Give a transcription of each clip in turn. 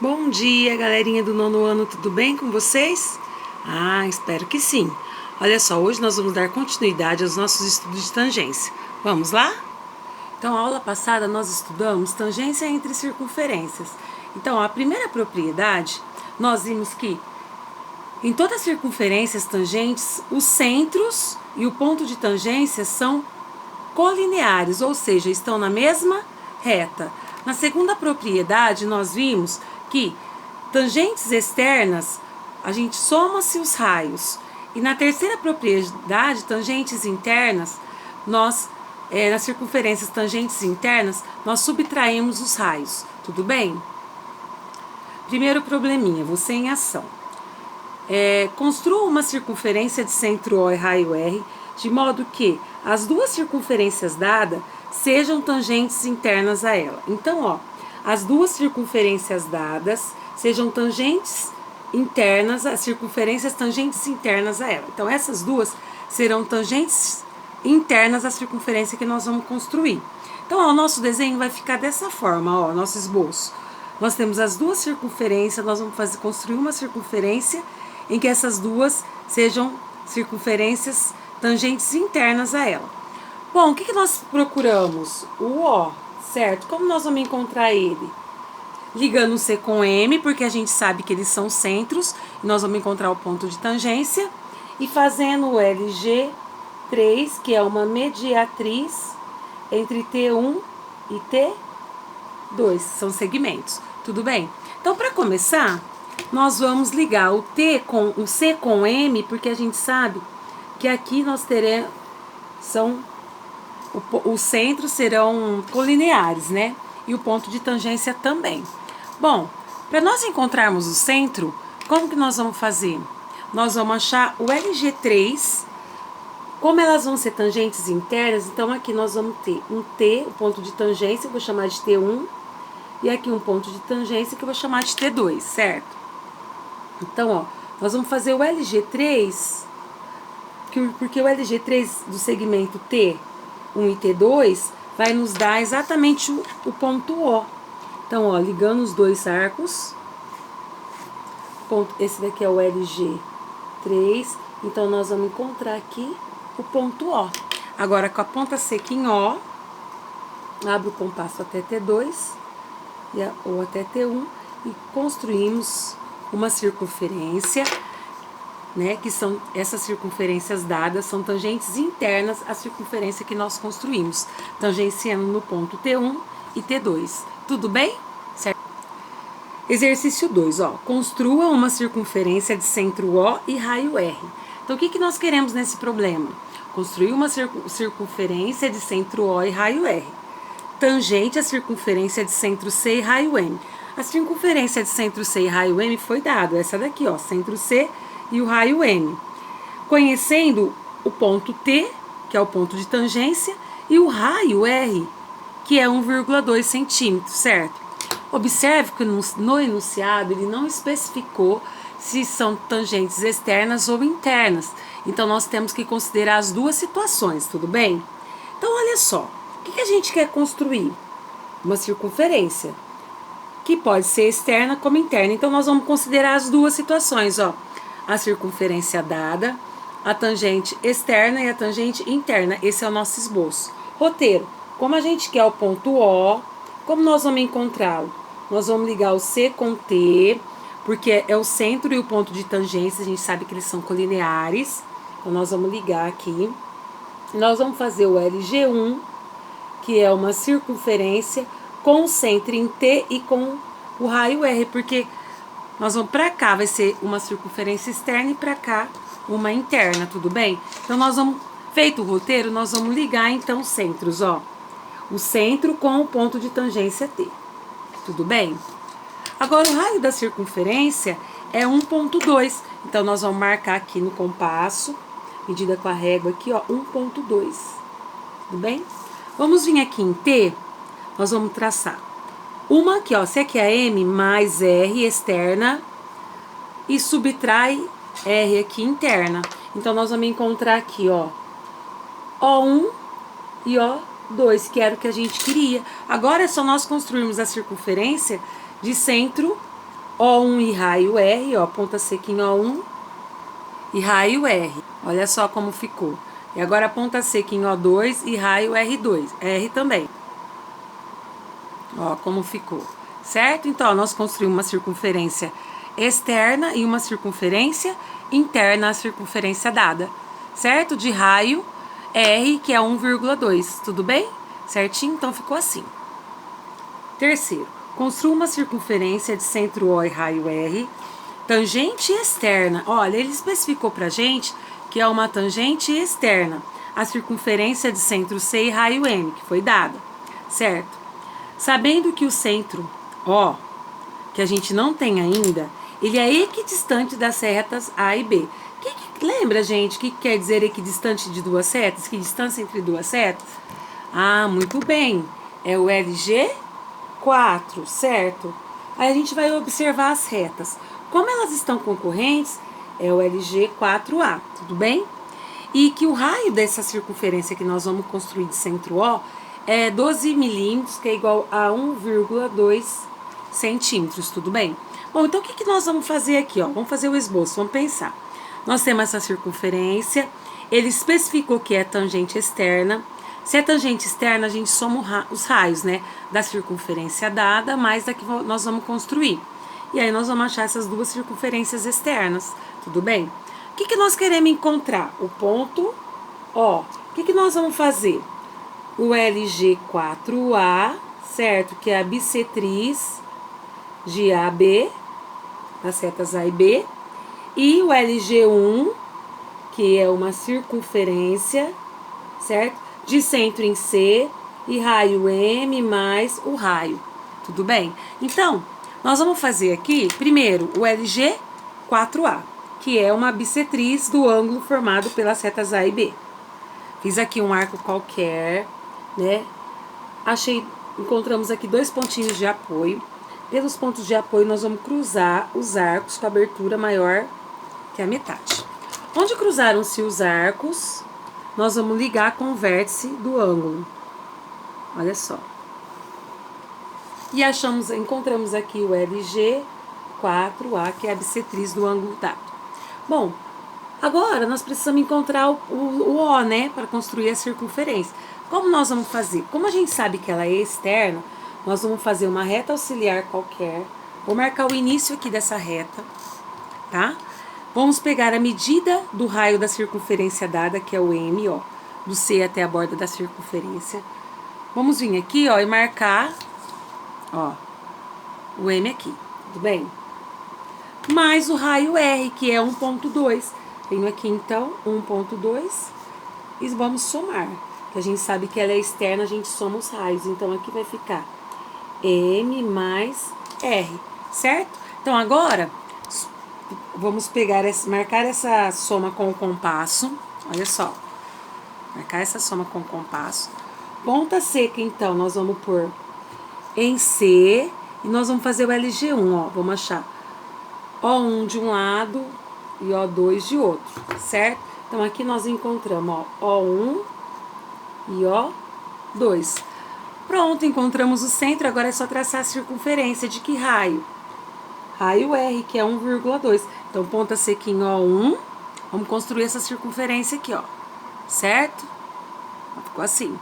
Bom dia, galerinha do nono ano, tudo bem com vocês? Espero que sim. Olha só, hoje nós vamos dar continuidade aos nossos estudos de tangência. Vamos lá? Então, a aula passada nós estudamos tangência entre circunferências. Então, a primeira propriedade, nós vimos que em todas as circunferências tangentes, os centros e o ponto de tangência são colineares, ou seja, estão na mesma reta. Na segunda propriedade, nós vimos que tangentes externas, a gente soma-se os raios. E na terceira propriedade, tangentes internas, nas circunferências tangentes internas, nós subtraímos os raios. Tudo bem? Primeiro probleminha, você em ação. Construa uma circunferência de centro O e raio R, de modo que as duas circunferências dadas sejam tangentes internas a ela. Então, as duas circunferências dadas sejam tangentes internas, as circunferências tangentes internas a ela. Então, essas duas serão tangentes internas à circunferência que nós vamos construir. Então, o nosso desenho vai ficar dessa forma, nosso esboço. Nós temos as duas circunferências, nós vamos construir uma circunferência em que essas duas sejam circunferências tangentes internas a ela. Bom, o que nós procuramos? O O, certo? Como nós vamos encontrar ele? Ligando C com M, porque a gente sabe que eles são centros, e nós vamos encontrar o ponto de tangência, e fazendo o LG3, que é uma mediatriz entre T1 e T2, são segmentos. Tudo bem? Então, para começar, nós vamos ligar o C com M, porque a gente sabe que aqui nós teremos, os centros serão colineares, né? E o ponto de tangência também. Bom, para nós encontrarmos o centro, como que nós vamos fazer? Nós vamos achar o LG3, como elas vão ser tangentes internas, então aqui nós vamos ter um T, o ponto de tangência, eu vou chamar de T1, e aqui um ponto de tangência que eu vou chamar de T2, certo? Então, nós vamos fazer o LG3, porque o LG3 do segmento T1 e T2 vai nos dar exatamente o ponto O. Então, ligando os dois arcos, esse daqui é o LG3, então nós vamos encontrar aqui o ponto O. Agora, com a ponta seca em O, abro o compasso até T2, ou até T1, e construímos uma circunferência, né, que são essas circunferências dadas, são tangentes internas à circunferência que nós construímos, tangenciando no ponto T1 e T2. Tudo bem? Certo? Exercício 2, construa uma circunferência de centro O e raio R. Então, o que nós queremos nesse problema? Construir uma circunferência de centro O e raio R, tangente à circunferência de centro C e raio M. A circunferência de centro C e raio M foi dado, essa daqui, centro C e o raio M. Conhecendo o ponto T, que é o ponto de tangência, e o raio R, que é 1,2 centímetros, certo? Observe que no enunciado ele não especificou se são tangentes externas ou internas. Então, nós temos que considerar as duas situações, tudo bem? Então, olha só, o que a gente quer construir? Uma circunferência, que pode ser externa como interna. Então, nós vamos considerar as duas situações, a circunferência dada, a tangente externa e a tangente interna. Esse é o nosso esboço. Roteiro. Como a gente quer o ponto O, como nós vamos encontrá-lo? Nós vamos ligar o C com T, porque é o centro e o ponto de tangência, a gente sabe que eles são colineares. Então, nós vamos ligar aqui. Nós vamos fazer o LG1, que é uma circunferência com o centro em T e com o raio R, porque nós vamos para cá, vai ser uma circunferência externa e para cá uma interna, tudo bem? Então, nós vamos, feito o roteiro, nós vamos ligar então os centros, o centro com o ponto de tangência T, tudo bem? Agora, o raio da circunferência é 1,2, então nós vamos marcar aqui no compasso, medida com a régua aqui, 1,2, tudo bem? Vamos vir aqui em T, nós vamos traçar uma aqui, se aqui é M mais R externa e subtrai R aqui interna. Então, nós vamos encontrar aqui, O1 e O2, que era o que a gente queria. Agora é só nós construirmos a circunferência de centro O1 e raio R, ó, ponta seca em O1 e raio R. Olha só como ficou. E agora a ponta seca em O2 e raio R2, R também. Ó, como ficou, certo? Então, ó, nós construímos uma circunferência externa e uma circunferência interna à circunferência dada, certo? De raio R, que é 1,2, tudo bem? Certinho? Então, ficou assim. Terceiro, construa uma circunferência de centro O e raio R, tangente externa. Olha, ele especificou pra gente que é uma tangente externa, a circunferência de centro C e raio M, que foi dada, certo? Sabendo que o centro O, que a gente não tem ainda, ele é equidistante das retas A e B. Lembra, gente, o que quer dizer equidistante de duas setas? Que distância entre duas setas? Ah, muito bem. É o LG 4, certo? Aí a gente vai observar as retas. Como elas estão concorrentes, é o LG 4A, tudo bem? E que o raio dessa circunferência que nós vamos construir de centro O é 12 milímetros, que é igual a 1,2 centímetros, tudo bem? Bom, então o que nós vamos fazer aqui, ó? Vamos fazer o esboço, vamos pensar. Nós temos essa circunferência, ele especificou que é tangente externa. Se é tangente externa, a gente soma os raios, né? Da circunferência dada, mais da que nós vamos construir. E aí nós vamos achar essas duas circunferências externas, tudo bem? O que nós queremos encontrar? O ponto O. O que nós vamos fazer? O LG4A, certo? Que é a bissetriz de AB, das setas A e B. E o LG1, que é uma circunferência, certo? De centro em C e raio M mais o raio. Tudo bem? Então, nós vamos fazer aqui, primeiro, o LG4A, que é uma bissetriz do ângulo formado pelas setas A e B. Fiz aqui um arco qualquer, né? Encontramos aqui dois pontinhos de apoio. Pelos pontos de apoio, nós vamos cruzar os arcos com a abertura maior que a metade. Onde cruzaram-se os arcos, nós vamos ligar com o vértice do ângulo. Olha só. E encontramos aqui o LG4A, que é a bissetriz do ângulo dado. Bom, agora nós precisamos encontrar o O, né, para construir a circunferência. Como nós vamos fazer? Como a gente sabe que ela é externa, nós vamos fazer uma reta auxiliar qualquer. Vou marcar o início aqui dessa reta, tá? Vamos pegar a medida do raio da circunferência dada, que é o M, ó, do C até a borda da circunferência. Vamos vir aqui, ó, e marcar, ó, o M aqui, tudo bem? Mais o raio R, que é 1,2. Venho aqui, então, 1,2 e vamos somar. Que a gente sabe que ela é externa, a gente soma os raios. Então, aqui vai ficar M mais R, certo? Então, agora, vamos marcar essa soma com o compasso. Olha só. Marcar essa soma com o compasso. Ponta seca, então, nós vamos pôr em C. E nós vamos fazer o LG1, ó. Vamos achar O1 de um lado e O2 de outro, certo? Então, aqui nós encontramos, ó, O1 e O2. Pronto, encontramos o centro, agora é só traçar a circunferência de que raio? Raio R, que é 1,2. Então, ponta seca em O1, vamos construir essa circunferência aqui, ó, certo? Ficou assim.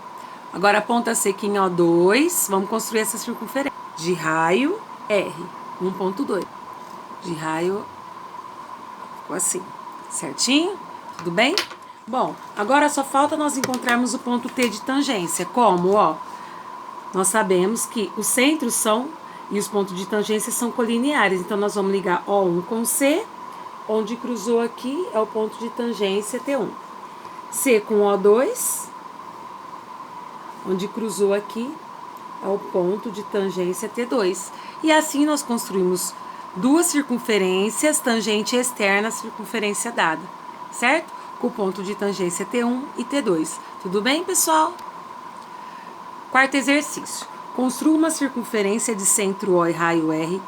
Agora, a ponta seca em O2, vamos construir essa circunferência de raio R, 1,2. De raio, ficou assim, certinho? Tudo bem? Bom, agora só falta nós encontrarmos o ponto T de tangência. Como, ó? Nós sabemos que os centros e os pontos de tangência são colineares. Então, nós vamos ligar O1 com C, onde cruzou aqui é o ponto de tangência T1. C com O2, onde cruzou aqui é o ponto de tangência T2. E assim nós construímos duas circunferências, tangente externa, circunferência dada, certo? Com o ponto de tangência T1 e T2. Tudo bem, pessoal? Quarto exercício. Construa uma circunferência de centro O e raio R,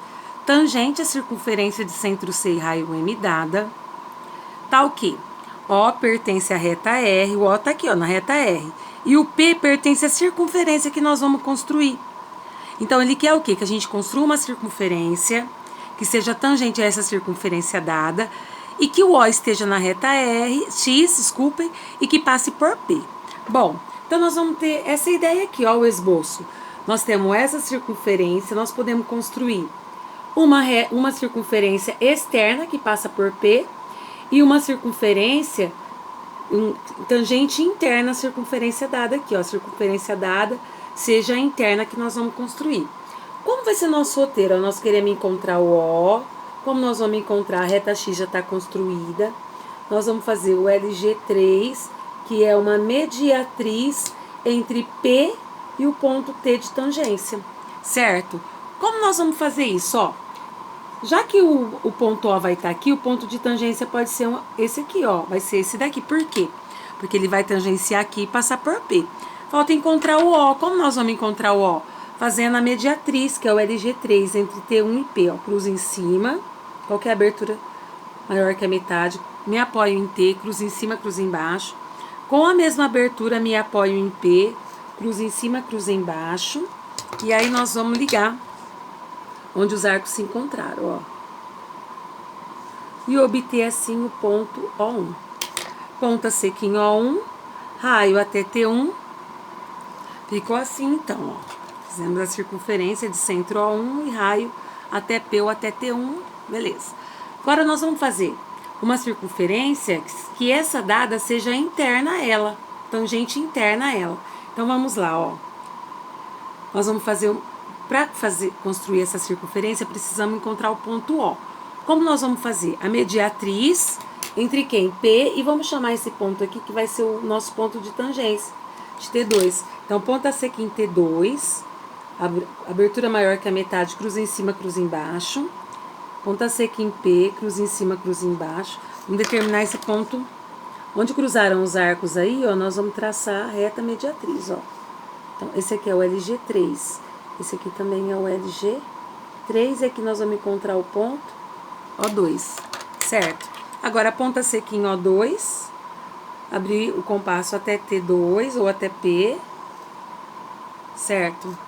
tangente à circunferência de centro C e raio M dada, tal que O pertence à reta R, o O tá aqui, ó, na reta R, e o P pertence à circunferência que nós vamos construir. Então, ele quer o quê? Que a gente construa uma circunferência que seja tangente a essa circunferência dada e que o O esteja na reta X, desculpem, e que passe por P. Bom, então nós vamos ter essa ideia aqui, ó, o esboço. Nós temos essa circunferência, nós podemos construir uma circunferência externa que passa por P e uma circunferência tangente interna à circunferência dada aqui, ó, a circunferência dada seja a interna que nós vamos construir. Como vai ser nosso roteiro? Nós queremos encontrar o O, como nós vamos encontrar a reta X já está construída, nós vamos fazer o LG3, que é uma mediatriz entre P e o ponto T de tangência, certo? Como nós vamos fazer isso? Ó, já que o ponto O vai estar aqui, o ponto de tangência pode ser esse aqui, ó, vai ser esse daqui. Por quê? Porque ele vai tangenciar aqui e passar por P. Falta encontrar o O. Como nós vamos encontrar o O? Fazendo a mediatriz, que é o LG3, entre T1 e P, ó, cruzo em cima, qualquer abertura maior que a metade, me apoio em T, cruzo em cima, cruzo embaixo. Com a mesma abertura, me apoio em P, cruzo em cima, cruzo embaixo. E aí nós vamos ligar onde os arcos se encontraram, ó. E obter assim o ponto O1. Ponta seca em O1, raio até T1. Ficou assim então, ó. Fizemos a circunferência de centro O1 e raio até P ou até T1, beleza. Agora nós vamos fazer uma circunferência que essa dada seja interna a ela, tangente interna a ela. Então vamos lá, ó. Nós vamos fazer, para construir essa circunferência, precisamos encontrar o ponto O. Como nós vamos fazer? A mediatriz entre quem? P, e vamos chamar esse ponto aqui que vai ser o nosso ponto de tangência, de T2. Então, ponta seca em T2, abertura maior que a metade, cruza em cima, cruza embaixo. Ponta seca em P, cruza em cima, cruza embaixo. Vamos determinar esse ponto. Onde cruzaram os arcos aí, ó, nós vamos traçar a reta mediatriz, ó. Então, esse aqui é o LG3. Esse aqui também é o LG3. E aqui nós vamos encontrar o ponto O2, certo? Agora, a ponta seca em O2, abrir o compasso até T2 ou até P, certo?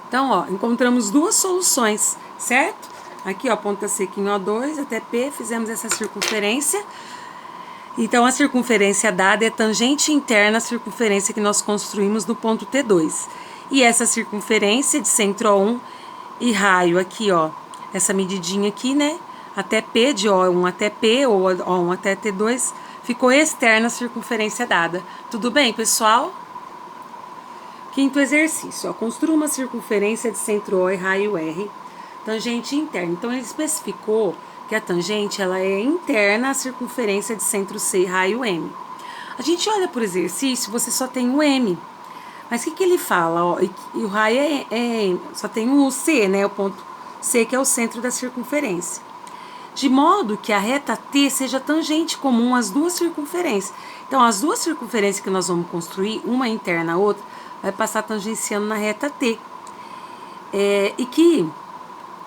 Então, ó, encontramos duas soluções, certo? Aqui, ó, ponta seca em O2 até P, fizemos essa circunferência. Então, a circunferência dada é tangente interna à circunferência que nós construímos no ponto T2. E essa circunferência de centro O1 e raio aqui, ó, essa medidinha aqui, né, até P, de O1 até P, ou O1 até T2, ficou externa à circunferência dada. Tudo bem, pessoal? Quinto exercício, ó, construa uma circunferência de centro O e raio R, tangente interna. Então, ele especificou que a tangente ela é interna à circunferência de centro C e raio M. A gente olha por exercício, você só tem o M. Mas o que ele fala? Ó, e o raio só tem o C, né? O ponto C, que é o centro da circunferência. De modo que a reta T seja tangente comum às duas circunferências. Então, as duas circunferências que nós vamos construir, uma interna a outra, vai passar tangenciando na reta T. E que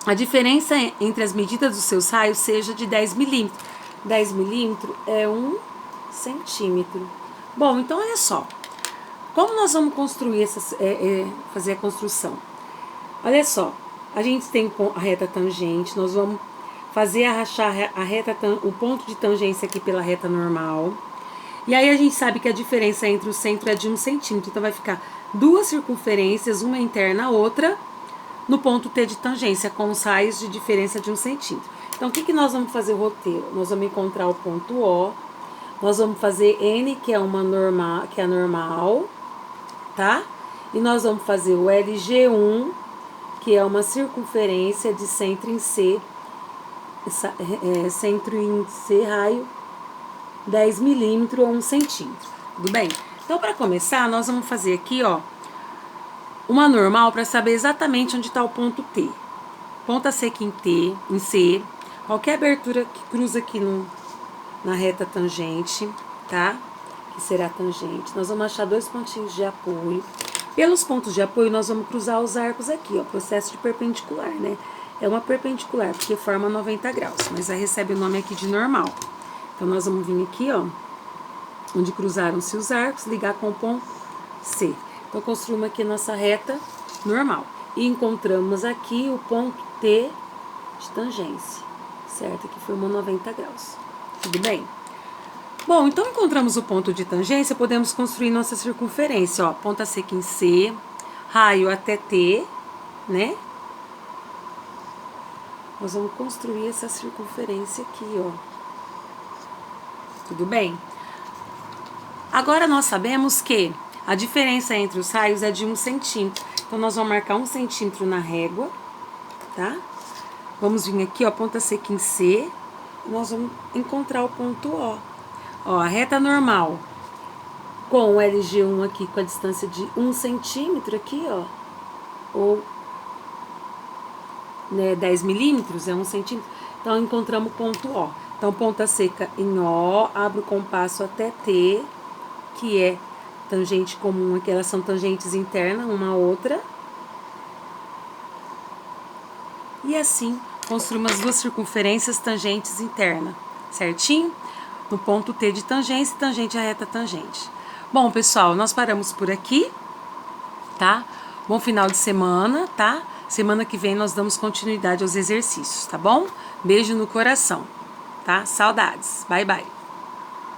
a diferença entre as medidas dos seus raios seja de 10 milímetros. 10 milímetros é 1 centímetro. Bom, então olha só. Como nós vamos construir fazer a construção? Olha só, a gente tem a reta tangente, nós vamos fazer rachar o ponto de tangência aqui pela reta normal. E aí a gente sabe que a diferença entre o centro é de 1 centímetro. Então vai ficar duas circunferências, uma interna a outra, no ponto T de tangência, com os raios de diferença de 1 centímetro. Então, o que nós vamos fazer o roteiro? Nós vamos encontrar o ponto O, nós vamos fazer N, que é a normal, tá? E nós vamos fazer o LG1, que é uma circunferência de centro em C, raio 10 milímetros ou 1 centímetro. Tudo bem? Então, para começar, nós vamos fazer aqui, ó, uma normal para saber exatamente onde está o ponto T. Ponta seca em C, qualquer abertura que cruza aqui na reta tangente, tá? Que será tangente. Nós vamos achar dois pontinhos de apoio. Pelos pontos de apoio, nós vamos cruzar os arcos aqui, ó, processo de perpendicular, né? É uma perpendicular, porque forma 90 graus, mas aí recebe o nome aqui de normal. Então, nós vamos vir aqui, ó, onde cruzaram-se os arcos, ligar com o ponto C. Então, construímos aqui nossa reta normal. E encontramos aqui o ponto T de tangência, certo? Aqui formou 90 graus. Tudo bem? Bom, então encontramos o ponto de tangência, podemos construir nossa circunferência, ó. Ponta seca em C, raio até T, né? Nós vamos construir essa circunferência aqui, ó. Tudo bem? Agora nós sabemos que a diferença entre os raios é de 1 centímetro. Então, nós vamos marcar 1 centímetro na régua, tá? Vamos vir aqui, ó, ponta seca em C. E nós vamos encontrar o ponto O. Ó, a reta normal com o LG1 aqui com a distância de 1 centímetro aqui, ó. Ou, né, 10 milímetros, é 1 centímetro. Então, encontramos o ponto O. Então, ponta seca em O, abro o compasso até T, que é tangente comum aqui, elas são tangentes internas, uma a outra. E assim, construímos as duas circunferências tangentes internas, certinho? No ponto T de tangência, tangente a reta tangente. Bom, pessoal, nós paramos por aqui, tá? Bom final de semana, tá? Semana que vem nós damos continuidade aos exercícios, tá bom? Beijo no coração, tá? Saudades. Bye, bye.